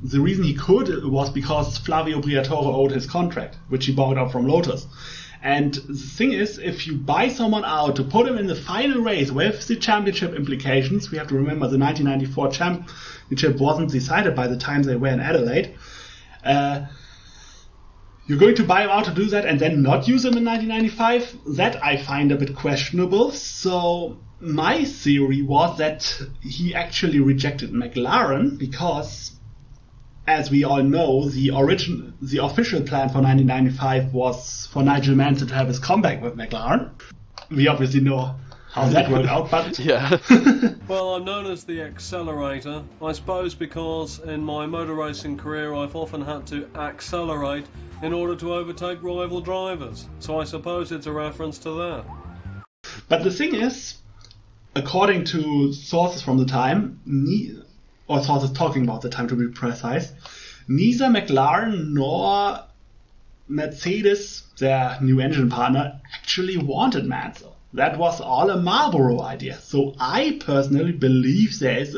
the reason he could was because Flavio Briatore owed his contract, which he bought out from Lotus. And the thing is, if you buy someone out to put him in the final race with the championship implications, we have to remember the 1994 championship wasn't decided by the time they were in Adelaide, you're going to buy him out to do that and then not use him in 1995? That I find a bit questionable. So my theory was that he actually rejected McLaren because, as we all know, the official plan for 1995 was for Nigel Mansell to have his comeback with McLaren. We obviously know how that worked out, but yeah. Well, I'm known as the accelerator, I suppose because in my motor racing career I've often had to accelerate in order to overtake rival drivers. So I suppose it's a reference to that. But the thing is, according to sources from the time, or sources talking about the time to be precise, neither McLaren nor Mercedes, their new engine partner, actually wanted Mansell. That was all a Marlboro idea. So I personally believe there is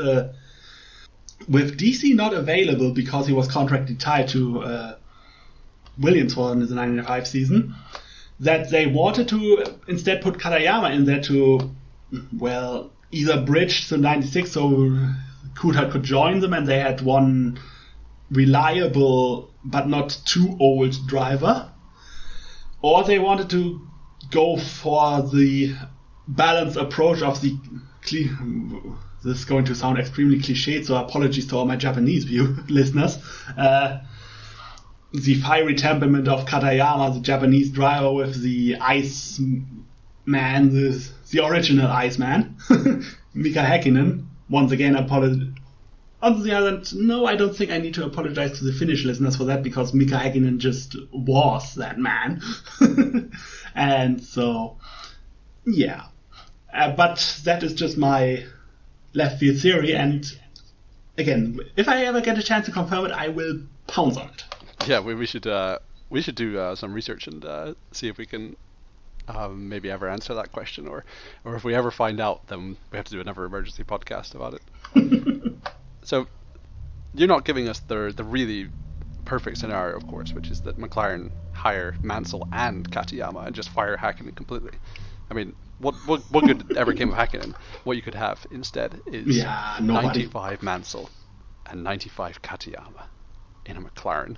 with DC not available because he was contractually tied to Williams for the 1995 season, that they wanted to instead put Katayama in there to, well, either bridge to 96 so Coulthard could join them and they had one reliable but not too old driver, or they wanted to go for the balanced approach of the this is going to sound extremely cliched, so apologies to all my Japanese listeners, the fiery temperament of Katayama, the Japanese driver with the ice man, the original Iceman, Mika Häkkinen. Once again, on the other hand, no, I don't think I need to apologize to the Finnish listeners for that because Mika Häkkinen just was that man. And so, yeah. But that is just my left field theory, and again, if I ever get a chance to confirm it, I will pounce on it. Yeah, we should do some research and see if we can maybe ever answer that question, or if we ever find out, then we have to do another emergency podcast about it. So you're not giving us the really perfect scenario, of course, which is that McLaren hire Mansell and Katayama and just fire Häkkinen completely. I mean, what good ever came of Häkkinen? What you could have instead is 95 Mansell and 95 Katayama in a McLaren.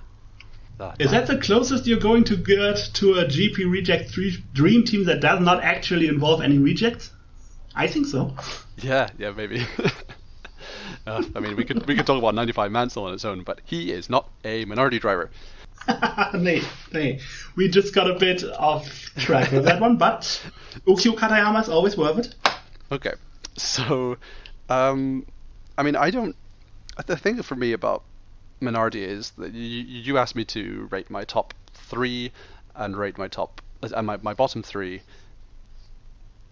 Is that the closest you're going to get to a GP Reject dream team that does not actually involve any rejects? I think so. Yeah, maybe. I mean, we could talk about 95 Mansell on its own, but he is not a Minardi driver. Nee. We just got a bit off track with that one, but Ukyo Katayama is always worth it. Okay, so, I mean, the thing for me about Minardi is that you asked me to rate my top 3 and rate my bottom 3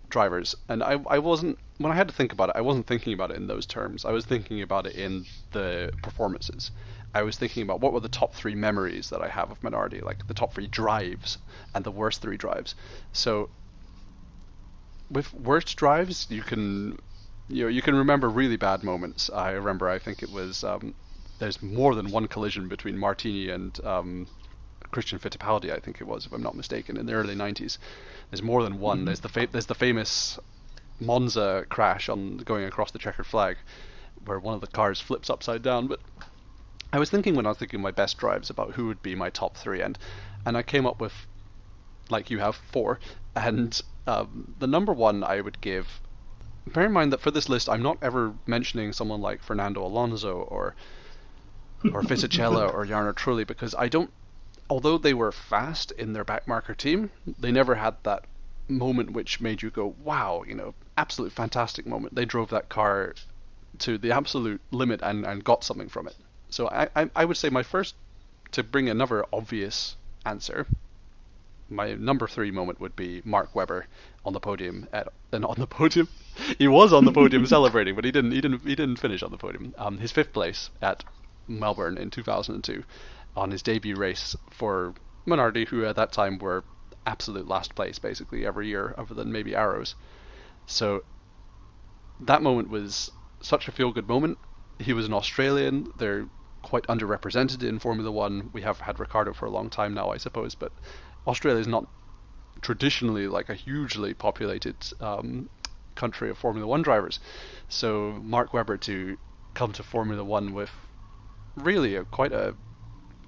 drivers, and I wasn't, when I had to think about it, I wasn't thinking about it in those terms. I was thinking about it in the performances. I was thinking about what were the top 3 memories that I have of Minardi, like the top 3 drives and the worst 3 drives. So with worst drives, you can remember really bad moments. I think it was there's more than one collision between Martini and Christian Fitipaldi, I think it was, if I'm not mistaken, in the early 90s. There's more than one. Mm-hmm. There's the famous Monza crash on going across the checkered flag, where one of the cars flips upside down. But I was thinking, when I was thinking my best drives, about who would be my top 3, and I came up with, like you have, 4, and the number 1 I would give. Bear in mind that for this list, I'm not ever mentioning someone like Fernando Alonso or Fisichella or Jarno Trulli, because I don't. Although they were fast in their backmarker team, they never had that moment which made you go, wow, absolute fantastic moment. They drove that car to the absolute limit and got something from it. So I would say my first, to bring another obvious answer, my number 3 moment would be Mark Webber on the podium. He was on the podium celebrating, but he didn't finish on the podium. His 5th place at Melbourne in 2002. On his debut race for Minardi, who at that time were absolute last place basically every year, other than maybe Arrows. So that moment was such a feel-good moment. He was an Australian. They're quite underrepresented in Formula 1. We have had Ricciardo for a long time now, I suppose, but Australia is not traditionally like a hugely populated country of Formula 1 drivers. So Mark Webber to come to Formula 1 with really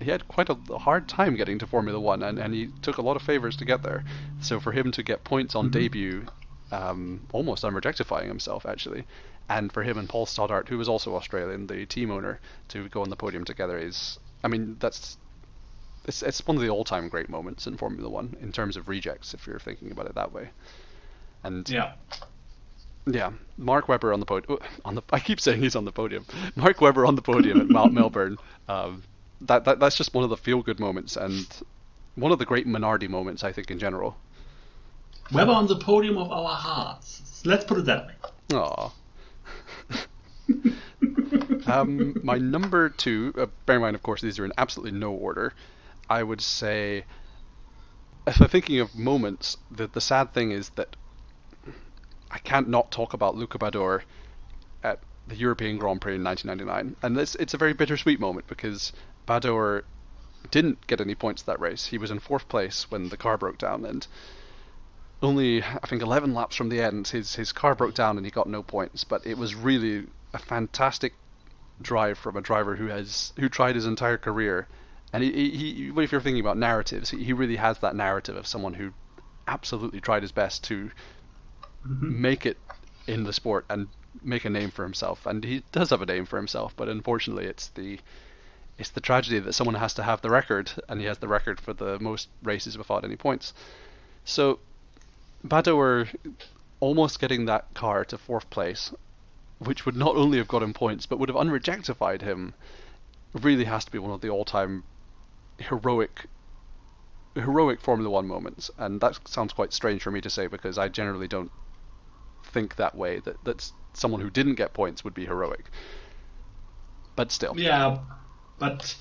he had quite a hard time getting to Formula 1, and he took a lot of favours to get there. So for him to get points on debut, almost unrejectifying himself actually, and for him and Paul Stoddart, who was also Australian, the team owner, to go on the podium together is, I mean, it's one of the all-time great moments in Formula 1 in terms of rejects, if you're thinking about it that way. And yeah, Mark Webber on the podium. I keep saying he's on the podium. Mark Webber on the podium at Mount Melbourne. That's just one of the feel-good moments, and one of the great Minardi moments, I think, in general. Webber on the podium of our hearts. Let's put it that way. Aww. My number 2, bear in mind, of course, these are in absolutely no order. I would say, if I'm thinking of moments, the sad thing is that I can't not talk about Luca Badoer at the European Grand Prix in 1999. And it's a very bittersweet moment, because Badoer didn't get any points that race. He was in 4th place when the car broke down, and only, I think, 11 laps from the end, his car broke down and he got no points. But it was really a fantastic drive from a driver who tried his entire career. And he if you're thinking about narratives, he really has that narrative of someone who absolutely tried his best to make it in the sport and make a name for himself. And he does have a name for himself, but unfortunately it's the tragedy that someone has to have the record, and he has the record for the most races without any points. So Badoer almost getting that car to 4th place, which would not only have got him points but would have unrejectified him, really has to be one of the all-time heroic Formula 1 moments. And that sounds quite strange for me to say, because I generally don't think that way, that's someone who didn't get points would be heroic. But still. Yeah, but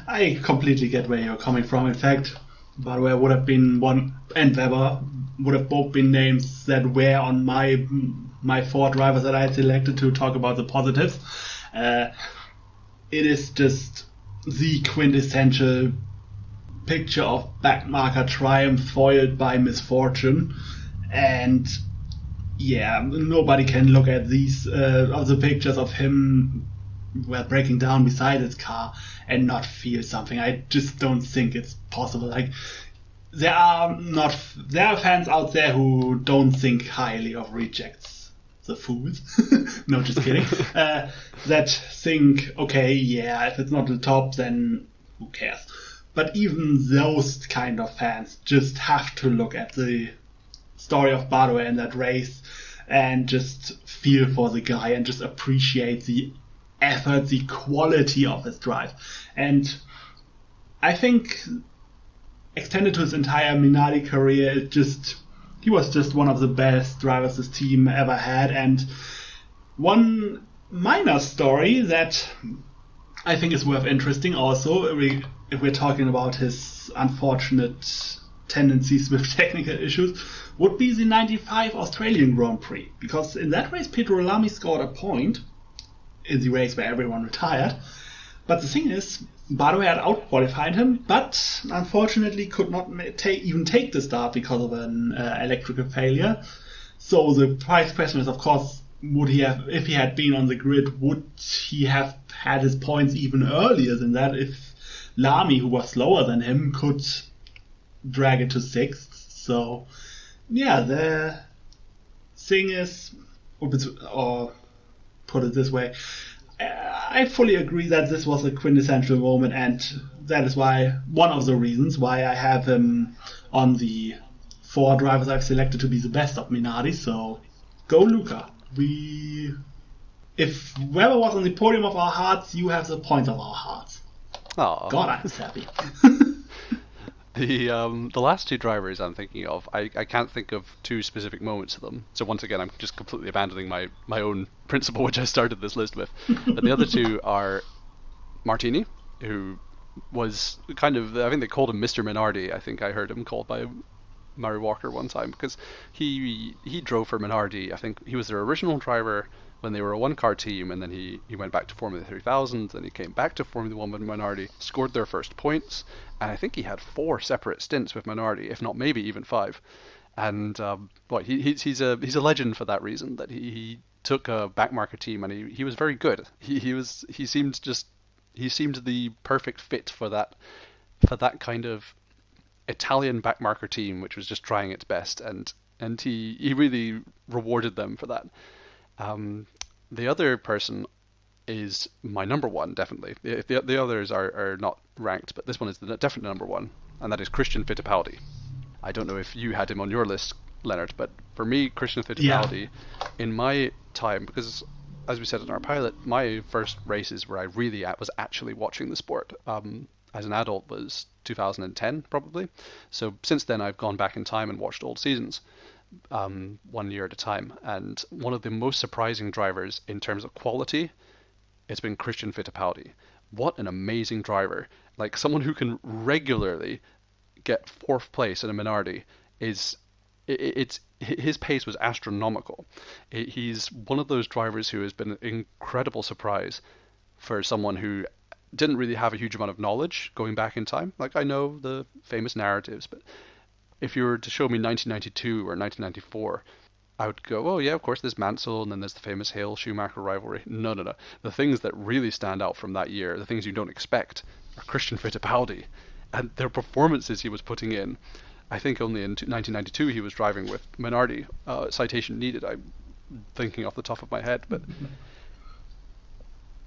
I completely get where you're coming from. In fact, Badoer would have been one, and Webber would have both been names that were on my 4 drivers that I had selected to talk about the positives. It is just the quintessential picture of backmarker triumph foiled by misfortune, and yeah, nobody can look at these other pictures of him breaking down beside his car and not feel something. I just don't think it's possible. Like, there are fans out there who don't think highly of rejects. the fools, no, just kidding, that think, okay, yeah, if it's not the top, then who cares? But even those kind of fans just have to look at the story of Bardway in that race and just feel for the guy and just appreciate the effort, the quality of his drive. And I think extended to his entire Minardi career, he was just one of the best drivers this team ever had. And one minor story that I think is worth interesting also, if we're talking about his unfortunate tendencies with technical issues, would be the 95 Australian Grand Prix. Because in that race, Pedro Lamy scored a point in the race where everyone retired. But the thing is, Bardway had out-qualified him, but unfortunately could not even take the start because of an electrical failure. So the prize question is, of course, would he have, if he had been on the grid, would he have had his points even earlier than that if Lamy, who was slower than him, could drag it to 6th? So, yeah, the thing is, or put it this way, I fully agree that this was a quintessential moment, and that is one of the reasons why I have him on the 4 drivers I've selected to be the best of Minardi. So go Luca. If Webber was on the podium of our hearts, you have the points of our hearts. Aww. God, I'm happy. The last 2 drivers I'm thinking of, I can't think of 2 specific moments of them. So once again, I'm just completely abandoning my own principle, which I started this list with. But the other 2 are Martini, who was kind of, I think they called him Mr. Minardi. I think I heard him called by Murray Walker one time, because he drove for Minardi. I think he was their original driver when they were a 1-car team, and then he went back to Formula 3000, then he came back to Formula 1 with Minardi, scored their first points, and I think he had 4 separate stints with Minardi, if not maybe even 5. And he's a legend for that reason, that he took a backmarker team and he was very good. He seemed the perfect fit for that kind of Italian backmarker team, which was just trying its best, and he really rewarded them for that. The other person is my number 1, definitely. The others are not ranked, but this one is the definite number 1, and that is Christian Fitipaldi. I don't know if you had him on your list, Lennart, but for me, Christian Fitipaldi, in my time, because as we said in our pilot, my first races where I really was actually watching the sport as an adult was 2010, probably. So since then, I've gone back in time and watched old seasons. 1 year at a time, and one of the most surprising drivers in terms of quality, it's been Christian Fitipaldi. What an amazing driver! Like, someone who can regularly get 4th place in a Minardi his pace was astronomical. He's one of those drivers who has been an incredible surprise for someone who didn't really have a huge amount of knowledge going back in time. Like, I know the famous narratives, but if you were to show me 1992 or 1994, I would go, oh yeah, of course there's Mansell, and then there's the famous Hale-Schumacher rivalry. No. The things that really stand out from that year, the things you don't expect, are Christian Fitipaldi. And their performances he was putting in. I think only in 1992 he was driving with Minardi. Citation needed, I'm thinking off the top of my head. But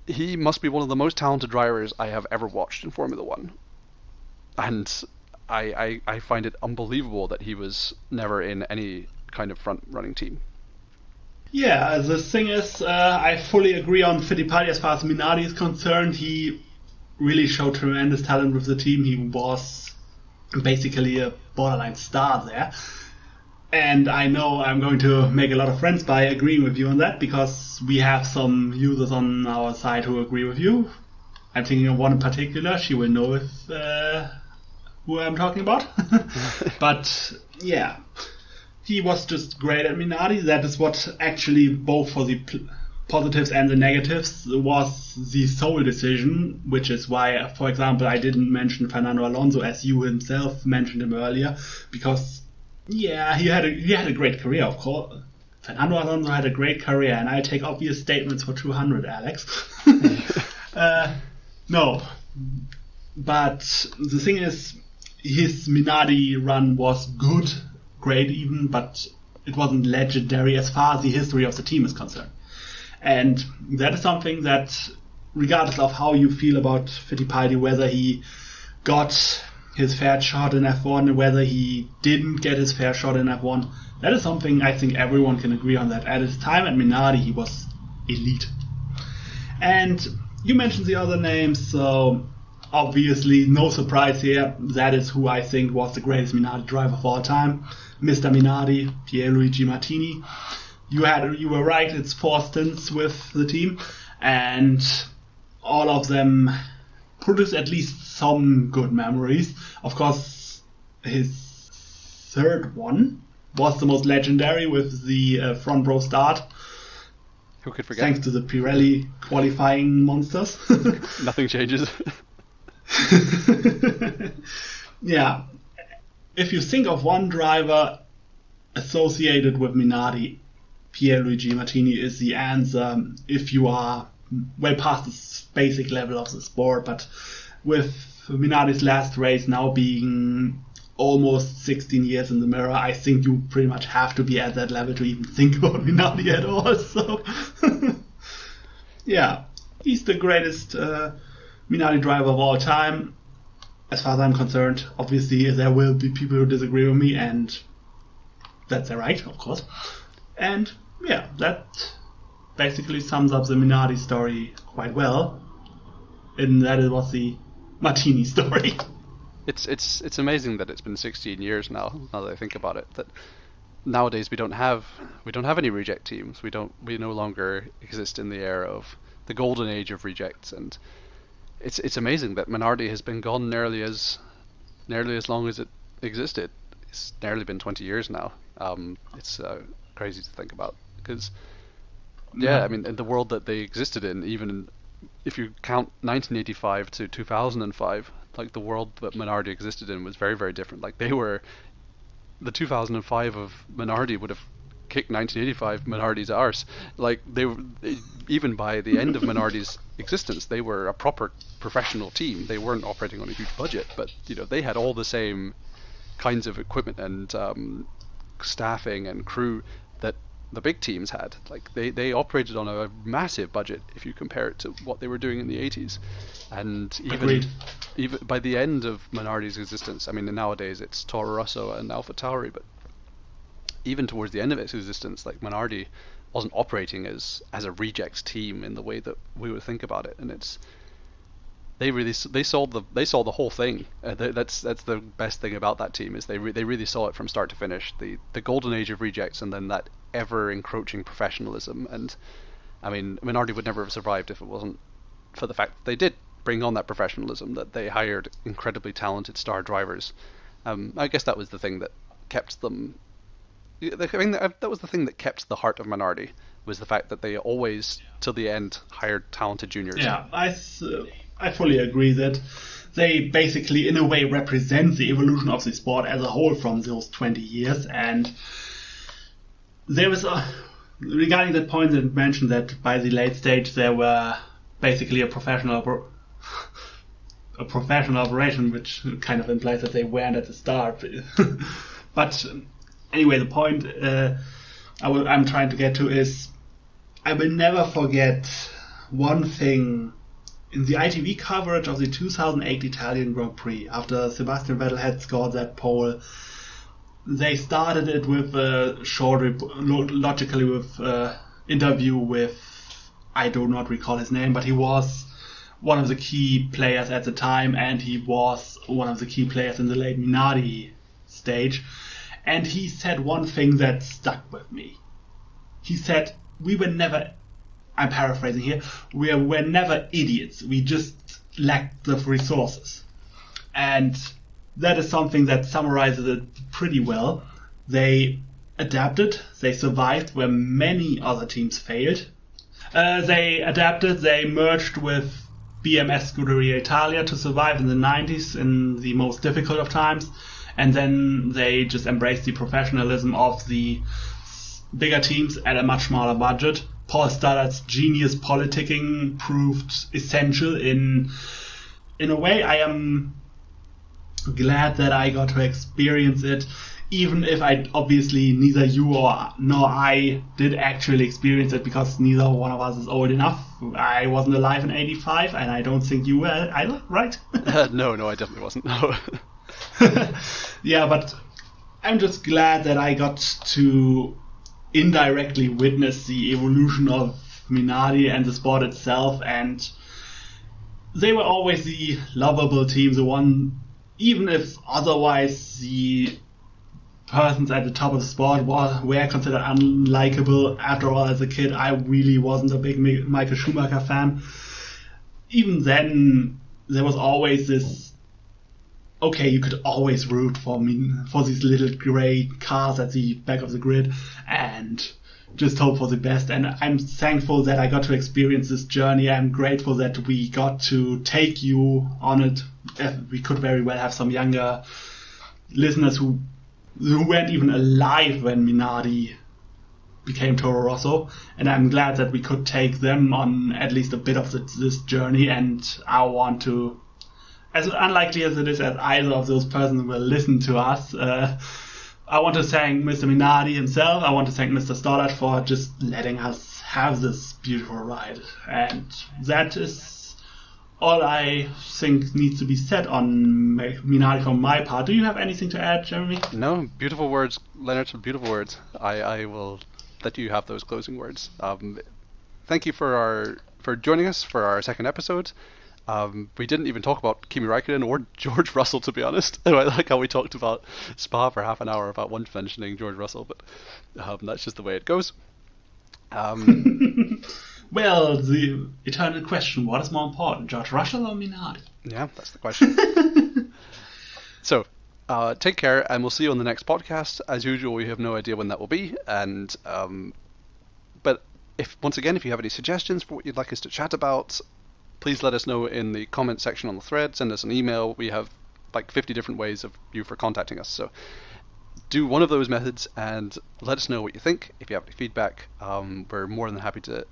he must be one of the most talented drivers I have ever watched in Formula 1. And I find it unbelievable that he was never in any kind of front-running team. Yeah, the thing is, I fully agree on Fittipaldi as far as Minardi is concerned. He really showed tremendous talent with the team. He was basically a borderline star there. And I know I'm going to make a lot of friends by agreeing with you on that, because we have some users on our side who agree with you. I'm thinking of one in particular. She will know who I'm talking about. But yeah, he was just great at Minardi. That is what actually, both for the positives and the negatives, was the sole decision, which is why, for example, I didn't mention Fernando Alonso, as you himself mentioned him earlier, because yeah, he had a great career, of course. Fernando Alonso had a great career, and I take obvious statements for 200, Alex. No, but the thing is, his Minardi run was good, great even, but it wasn't legendary as far as the history of the team is concerned. And that is something that, regardless of how you feel about Fittipaldi, whether he got his fair shot in F1, whether he didn't get his fair shot in F1, that is something I think everyone can agree on, that at his time at Minardi he was elite. And you mentioned the other names, so obviously no surprise here. That is who I think was the greatest Minardi driver of all time, Mr. Minardi, Pierluigi Martini. You were right, it's 4 stints with the team, and all of them produce at least some good memories. Of course, his third one was the most legendary with the front row start. Who could forget? Thanks to the Pirelli qualifying monsters. Nothing changes. Yeah. If you think of one driver associated with Minardi, Pierluigi Martini is the answer if you are well past the basic level of the sport. But with Minardi's last race now being almost 16 years in the mirror, I think you pretty much have to be at that level to even think about Minardi at all. So, yeah, he's the greatest Minardi driver of all time, as far as I'm concerned. Obviously, there will be people who disagree with me, and that's their right, of course. And yeah, that basically sums up the Minardi story quite well, and that was the Martini story. It's amazing that it's been 16 years now that I think about it, that nowadays we don't have any reject teams. We no longer exist in the era of the golden age of rejects, and it's amazing that Minardi has been gone nearly as long as it existed. It's nearly been 20 years now. It's crazy to think about, because I mean, in the world that they existed in, even if you count 1985 to 2005, like the world that Minardi existed in was very, very different. Like the 2005 of Minardi would have kicked 1985 Minardi's arse. Like even by the end of Minardi's existence, they were a proper professional team. They weren't operating on a huge budget, but they had all the same kinds of equipment and staffing and crew that the big teams had. Like they operated on a massive budget if you compare it to what they were doing in the 80s. And even by the end of Minardi's existence, I mean, nowadays it's Toro Rosso and AlphaTauri, but even towards the end of its existence, like Minardi wasn't operating as a rejects team in the way that we would think about it. And they saw the whole thing. That's the best thing about that team, is they really saw it from start to finish. The golden age of rejects, and then that ever encroaching professionalism. And I mean, Minardi would never have survived if it wasn't for the fact that they did bring on that professionalism, that they hired incredibly talented star drivers. I guess that was the thing that kept them. I mean, that was the thing that kept the heart of Minardi, was the fact that they always, till the end, hired talented juniors. Yeah, I fully agree that they basically, in a way, represent the evolution of the sport as a whole from those 20 years. And there was regarding that point that mentioned that by the late stage they were basically a professional operation, which kind of implies that they weren't at the start. But anyway, the point I'm trying to get to is, I will never forget one thing in the ITV coverage of the 2008 Italian Grand Prix. After Sebastian Vettel had scored that pole, they started it with a short, logically with interview with, I do not recall his name, but he was one of the key players at the time, and he was one of the key players in the late Minardi stage. And he said one thing that stuck with me. He said, we were never, I'm paraphrasing here, we were never idiots. We just lacked the resources. And that is something that summarizes it pretty well. They adapted, they survived where many other teams failed. They adapted, they merged with BMS Scuderia Italia to survive in the 90s in the most difficult of times. And then they just embraced the professionalism of the bigger teams at a much smaller budget. Paul Stadler's genius politicking proved essential in a way. I am glad that I got to experience it, even if obviously neither you nor I did actually experience it, because neither one of us is old enough. I wasn't alive in '85, and I don't think you were either, right? No, I definitely wasn't. No. Yeah, but I'm just glad that I got to indirectly witness the evolution of Minardi and the sport itself, and they were always the lovable team, the one, even if otherwise the persons at the top of the sport were considered unlikable. After all, as a kid, I really wasn't a big Michael Schumacher fan. Even then, there was always this, okay, you could always root for these little grey cars at the back of the grid and just hope for the best. And I'm thankful that I got to experience this journey. I'm grateful that we got to take you on it. We could very well have some younger listeners who weren't even alive when Minardi became Toro Rosso, and I'm glad that we could take them on at least a bit of this journey. And I want to, as unlikely as it is that either of those persons will listen to us, I want to thank Mr. Minardi himself. I want to thank Mr. Stoddard for just letting us have this beautiful ride. And that is all I think needs to be said on Minardi from my part. Do you have anything to add, Jeremy? No, beautiful words, Lennart, beautiful words. I will let you have those closing words. Thank you for joining us for our second episode. We didn't even talk about Kimi Räikkönen or George Russell, to be honest. I like how we talked about Spa for half an hour without once mentioning George Russell, but that's just the way it goes. Well, the eternal question, what is more important, George Russell or Minardi? Yeah, that's the question. So, take care, and we'll see you on the next podcast. As usual, we have no idea when that will be, and but if you have any suggestions for what you'd like us to chat about, please let us know in the comment section on the thread. Send us an email. We have like 50 different ways for contacting us. So do one of those methods and let us know what you think. If you have any feedback, we're more than happy to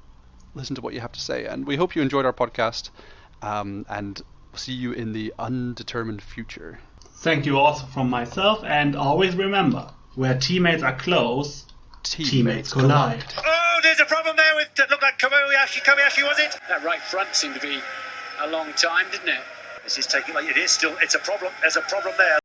listen to what you have to say. And we hope you enjoyed our podcast, and see you in the undetermined future. Thank you also from myself, and always remember, where teammates are close, teammates collide. Oh, there's a problem there with, it looked like Kobayashi, was it? That right front seemed to be a long time, didn't it? This is taking, like, it is still, it's a problem, there's a problem there.